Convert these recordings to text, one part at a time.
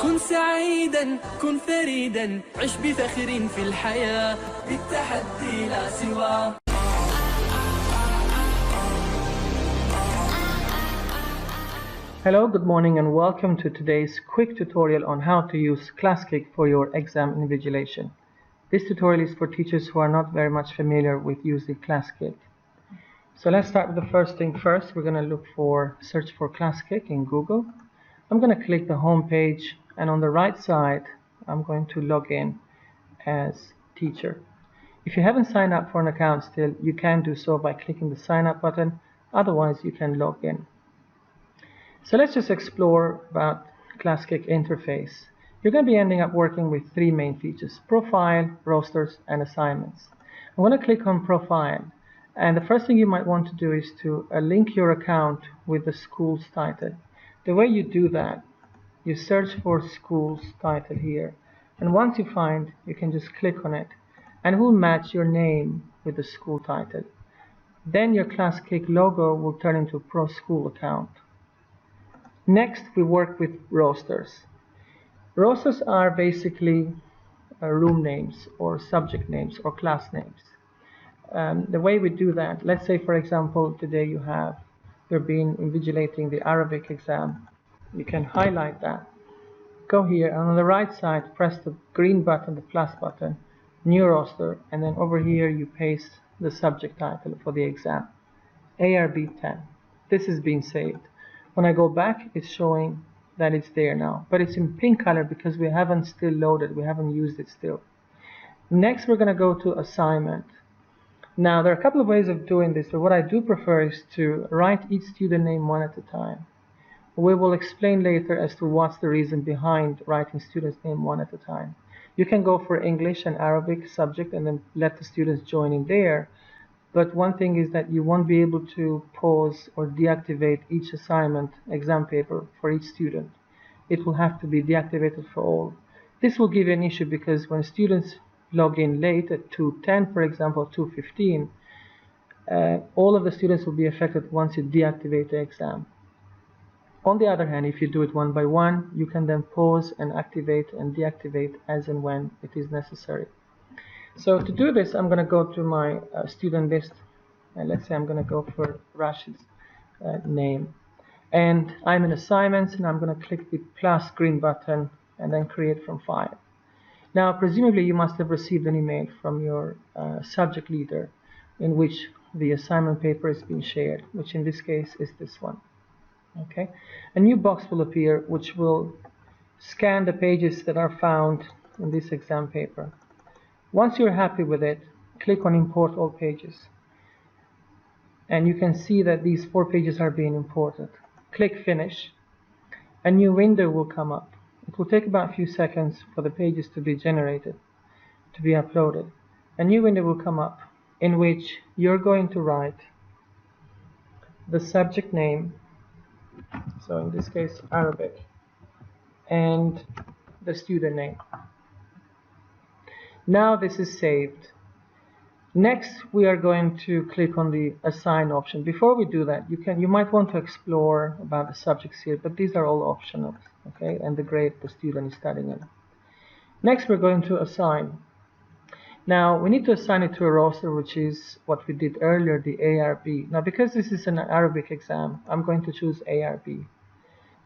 كن سعيدا كن فريدا عش بفخر في الحياة بالتحدي لا سوى. Hello, good morning and welcome to today's quick tutorial on how to use Classkick for your exam invigilation. This tutorial is for teachers who are not very much familiar with using Classkick. So let's start with the first thing first. We're going to search for Classkick in Google. I'm going to click the home page, and on the right side I'm going to log in as teacher. If you haven't signed up for an account still, you can do so by clicking the sign up button. Otherwise you can log in. So let's just explore about Classkick interface. You're going to be ending up working with three main features: profile, rosters, and assignments. I'm going to click on profile, and the first thing you might want to do is to link your account with the school's title. The way you do that, you search for school's title here, and once you find, you can just click on it and it will match your name with the school title. Then your Classkick logo will turn into a pro school account. Next, we work with rosters. Rosters are basically room names or subject names or class names. The way we do that, let's say for example today you're being invigilating the Arabic exam. You can highlight that, go here, and on the right side press the green button, the plus button, new roster, and then over here you paste the subject title for the exam, ARB 10. This is being saved. When I go back, it's showing that it's there now, but it's in pink color because we haven't still loaded, we haven't used it still. Next, we're going to go to assignment. Now, there are a couple of ways of doing this, but what I do prefer is to write each student name one at a time. We will explain later as to what's the reason behind writing students' name one at a time. You can go for English and Arabic subject and then let the students join in there. But one thing is that you won't be able to pause or deactivate each assignment exam paper for each student. It will have to be deactivated for all. This will give you an issue because when students log in late at 2:10, for example, 2:15, all of the students will be affected once you deactivate the exam. On the other hand, if you do it one by one, you can then pause and activate and deactivate as and when it is necessary. So to do this, I'm going to go to my student list, and let's say I'm going to go for Rashid's name, and I'm in assignments, and I'm going to click the plus green button and then create from file. Now presumably you must have received an email from your subject leader in which the assignment paper is being shared, which in this case is this one. Okay, a new box will appear which will scan the pages that are found in this exam paper. Once you're happy with it, click on import all pages, and you can see that these 4 pages are being imported. Click finish. A new window will come up. It will take about a few seconds for the pages to be generated, to be uploaded. A new window will come up in which you're going to write the subject name, so in this case Arabic, and the student name. Now this is saved. Next, we are going to click on the assign option. Before we do that, you might want to explore about the subjects here, but these are all optional, okay, and the grade the student is studying in. Next, we're going to assign. Now we need to assign it to a roster, which is what we did earlier, the ARB. Now because this is an Arabic exam, I'm going to choose ARB.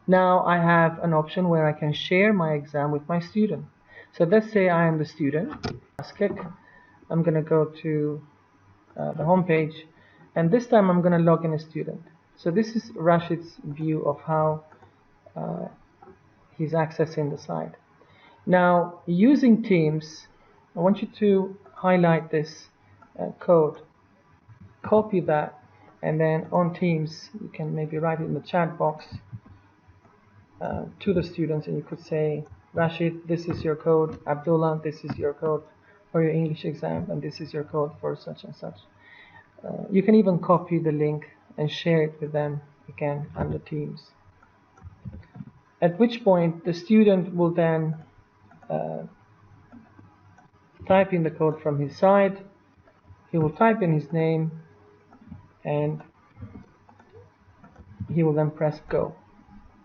Now I have an option where I can share my exam with my student. So let's say I am the student. Classkick. I'm going to go to the home page, and this time I'm going to log in as student. So this is Rashid's view of how he's accessing the site. Now using Teams, I want you to highlight this code, copy that, and then on Teams you can maybe write it in the chat box to the students, and you could say, Rashid, this is your code. Abdullah, this is your code for your English exam, and this is your code for such and such. You can even copy the link and share it with them again under Teams. At which point the student will then type in the code from his side. He will type in his name, and he will then press go.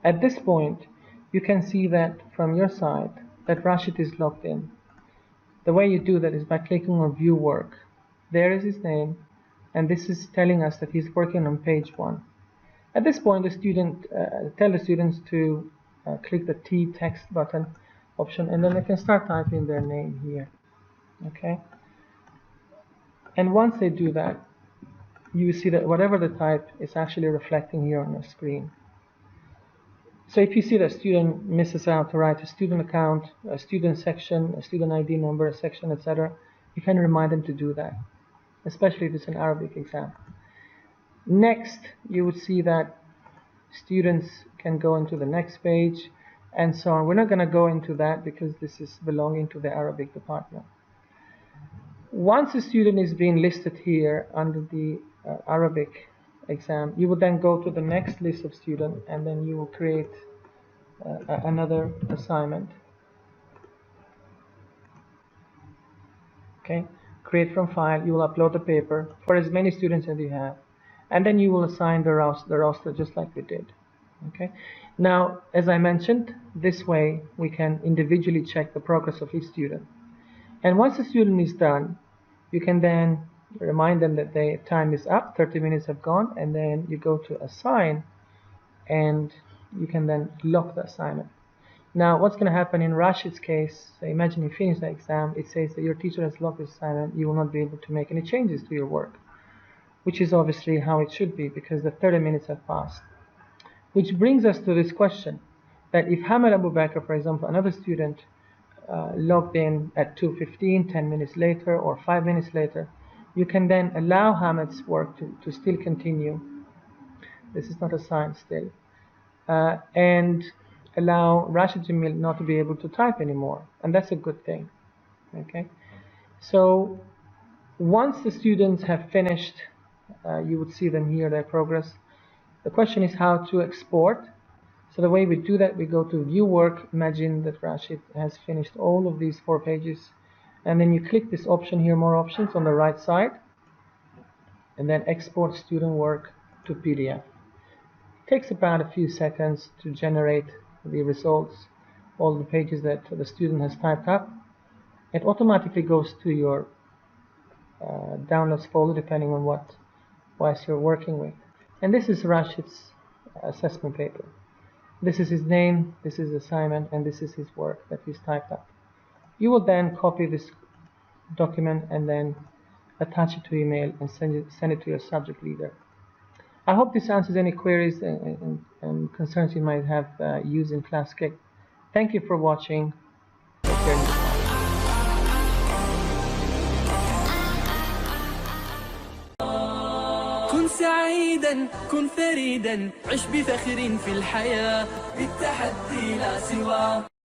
At this point, you can see that from your side that Rashid is logged in. The way you do that is by clicking on View Work. There is his name, and this is telling us that he's working on page 1. At this point, the student tell the students to click the T text button option, and then they can start typing their name here. Okay. And once they do that, you see that whatever they type is actually reflecting here on the screen. So if you see that a student misses out to write a student account, a student section, a student ID number, a section, etc., you can remind them to do that, especially if it's an Arabic exam. Next, you would see that students can go into the next page and so on. We're not going to go into that because this is belonging to the Arabic department. Once a student is being listed here under the Arabic exam, you will then go to the next list of students, and then you will create another assignment. Okay, create from file. You will upload the paper for as many students as you have, and then you will assign the roster just like we did. Okay, now as I mentioned, this way we can individually check the progress of each student. And once the student is done, you can then remind them that their time is up, 30 minutes have gone, and then you go to assign, and you can then lock the assignment. Now, what's going to happen in Rashid's case, so imagine you finish the exam, it says that your teacher has locked the assignment, you will not be able to make any changes to your work, which is obviously how it should be because the 30 minutes have passed. Which brings us to this question, that if Hamad Abu Bakr, for example, another student, logged in at 2:15, 10 minutes later, or 5 minutes later, you can then allow Hamad's work to still continue. This is not assigned still. And allow Rashid Jamil not to be able to type anymore. And that's a good thing. Okay. So once the students have finished, you would see them here, their progress. The question is how to export. So the way we do that, we go to View Work. Imagine that Rashid has finished all of these 4 pages. And then you click this option here, More Options, on the right side. And then Export Student Work to PDF. It takes about a few seconds to generate the results, all the pages that the student has typed up. It automatically goes to your downloads folder, depending on what OS you're working with. And this is Rashid's assessment paper. This is his name, this is his assignment, and this is his work that he's typed up. You will then copy this document and then attach it to email and send it to your subject leader. I hope this answers any queries and concerns you might have using Classkick. Thank you for watching. Take care. كن سعيدا كن فريدا عش بفخر في الحياة بالتحدي لا سواه.